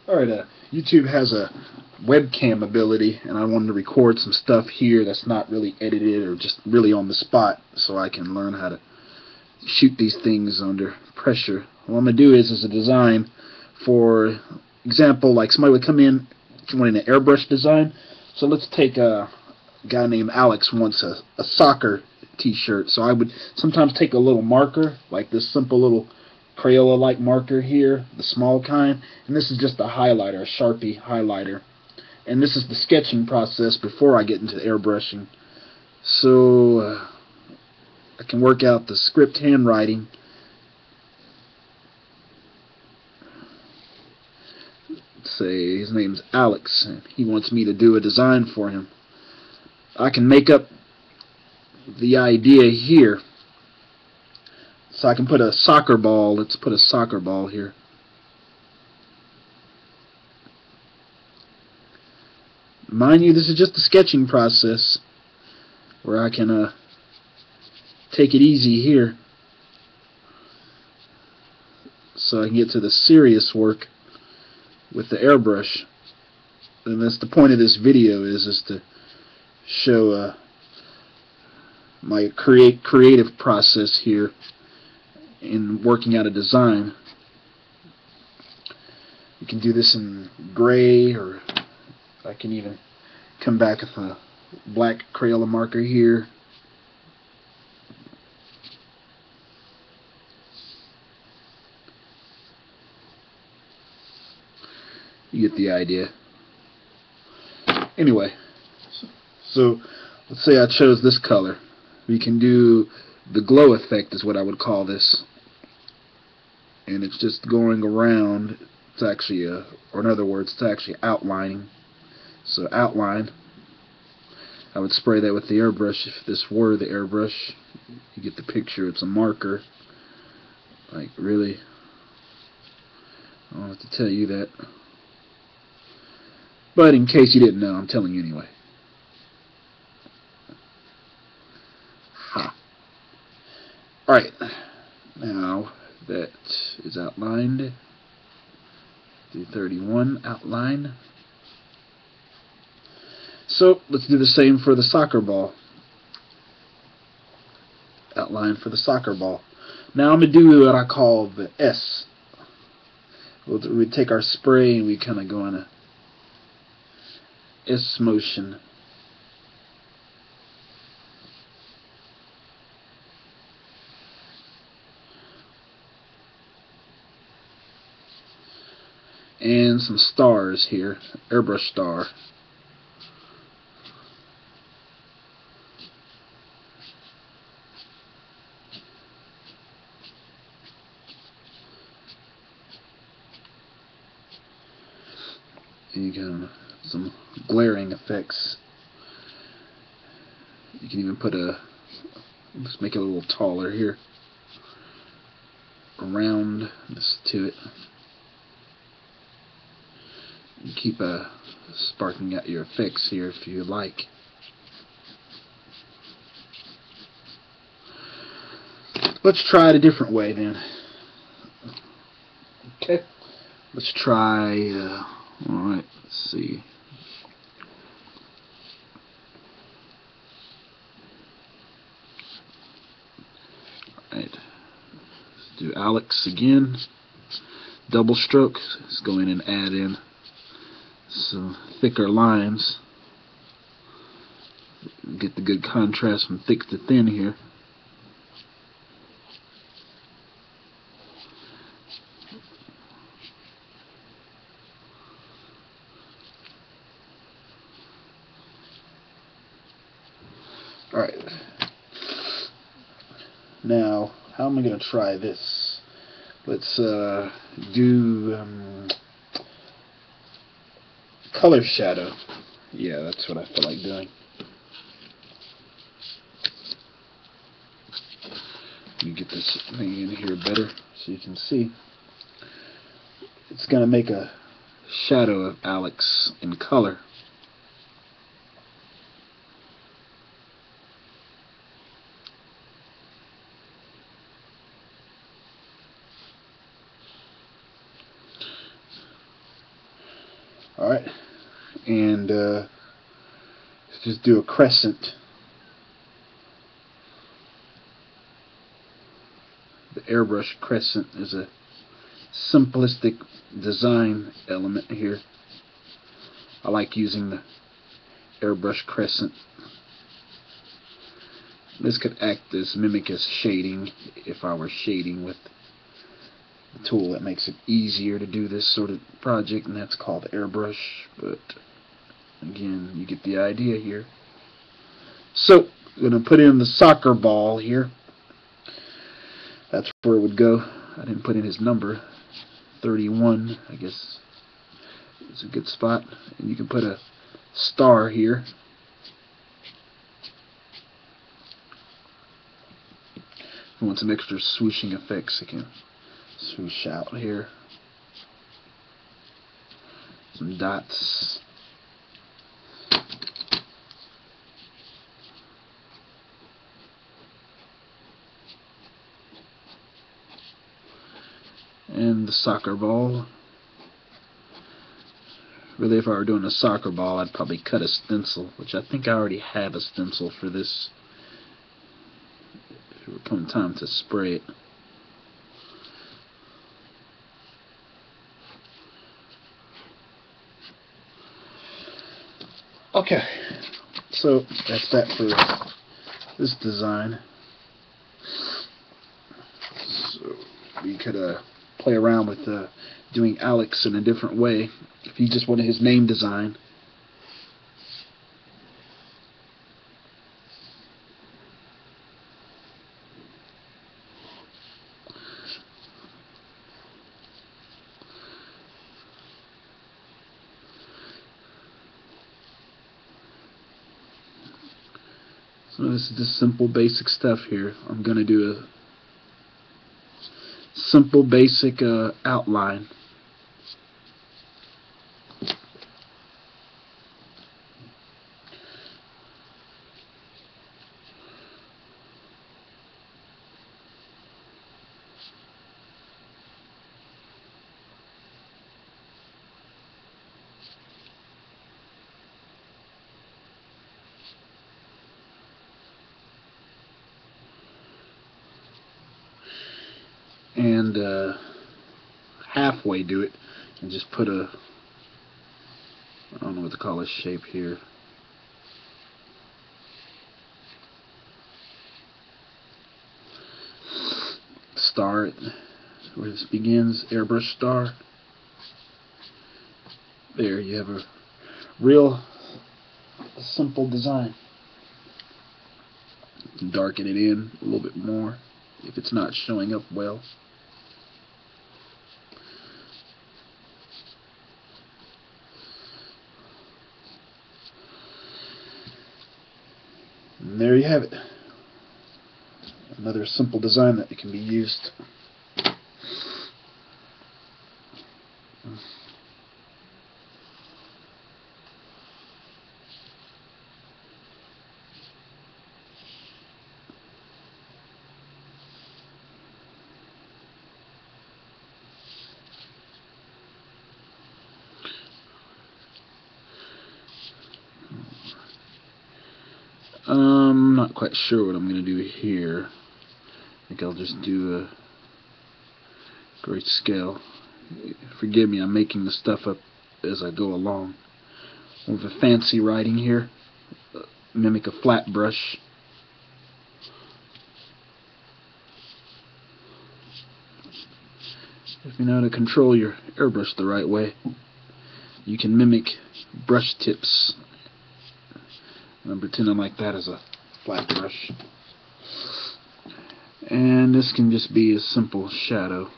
Alright, YouTube has a webcam ability, and I wanted to record some stuff here that's not really edited or just really on the spot, so I can learn how to shoot these things under pressure. What I'm going to do is a design. For example, like somebody would come in wanting an airbrush design. So let's take a guy named Alex wants a soccer t-shirt. So I would sometimes take a little marker, like this simple little Crayola-like marker here, the small kind, and this is just a highlighter, a Sharpie highlighter. And this is the sketching process before I get into airbrushing. So I can work out the script handwriting. Let's say his name's Alex, and he wants me to do a design for him. I can make up the idea here. So I can put a soccer ball. Let's put a soccer ball here. Mind you, this is just the sketching process where I can take it easy here so I can get to the serious work with the airbrush. And that's the point of this video, is to show my creative process here in working out a design. You can do this in gray, or I can even come back with a black Crayola marker here. You get the idea. Anyway, so let's say I chose this color. We can do the glow effect is what I would call this. And it's just going around. It's actually or in other words, it's actually outlining. So outline. I would spray that with the airbrush if this were the airbrush. You get the picture. It's a marker. Like, really? I don't have to tell you that. But in case you didn't know, I'm telling you anyway. Ha. Alright. Now that is outlined. Do 31 outline. So let's do the same for the soccer ball. Outline for the soccer ball. Now I'm going to do what I call the S. We take our spray and we kind of go on a S motion. And some stars here, airbrush star. And you can some glaring effects. You can even put let's make it a little taller here, around this to it. You keep sparking out your effects here if you like. Let's try it a different way then. Okay. Let's try. Alright, let's see. Alright. Let's do Alex again. Double stroke. Let's go in and add in some thicker lines. Get the good contrast from thick to thin here. Alright. Now, how am I going to try this? Let's do color shadow. Yeah, that's what I feel like doing. Let me get this thing in here better so you can see. It's going to make a shadow of Alex in color. Alright, and just do a crescent. The airbrush crescent is a simplistic design element here. I like using the airbrush crescent. This could act as mimic as shading if I were shading with the tool that makes it easier to do this sort of project, and that's called airbrush. But again, you get the idea here. So I'm going to put in the soccer ball here. That's where it would go. I didn't put in his number. 31, I guess, is a good spot. And you can put a star here. If you want some extra swooshing effects, you can swoosh out here. Some dots. And the soccer ball. Really, if I were doing a soccer ball, I'd probably cut a stencil, which I think I already have a stencil for this. If it would come time to spray it. Okay, so that's that for this design. So we could play around with doing Alex in a different way. If you just wanted his name design, so this is just simple basic stuff here. I'm going to do a simple basic outline. And halfway do it and just put a, I don't know what to call this shape here. Star, where this begins, airbrush star. There you have a real simple design. You can darken it in a little bit more if it's not showing up well. And there you have it. Another simple design that can be used. I'm not quite sure what I'm going to do here. I think I'll just do a grayscale. Forgive me, I'm making the stuff up as I go along. With a fancy writing here, mimic a flat brush. If you know how to control your airbrush the right way, you can mimic brush tips. I'm pretending like that as a flat brush. And this can just be a simple shadow.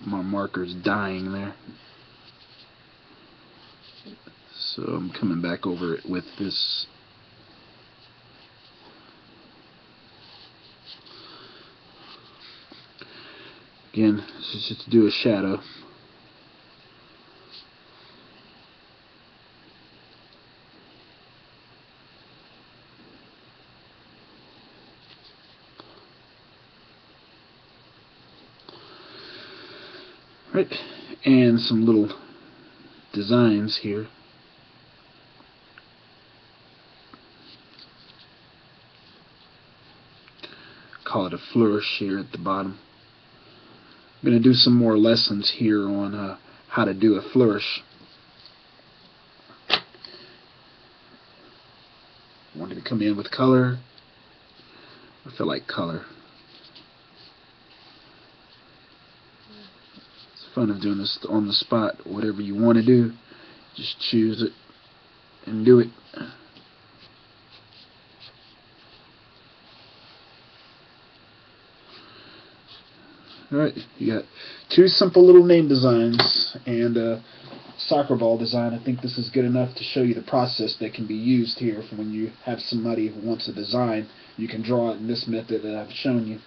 My marker's dying there. So I'm coming back over it with this. Again, this is just to do a shadow. Right, and some little designs here. Call it a flourish here at the bottom. I'm going to do some more lessons here on how to do a flourish. Wanted to come in with color. I feel like color. It's fun of doing this on the spot. Whatever you want to do, just choose it and do it. Alright, you got two simple little name designs and a soccer ball design. I think this is good enough to show you the process that can be used here for when you have somebody who wants a design. You can draw it in this method that I've shown you.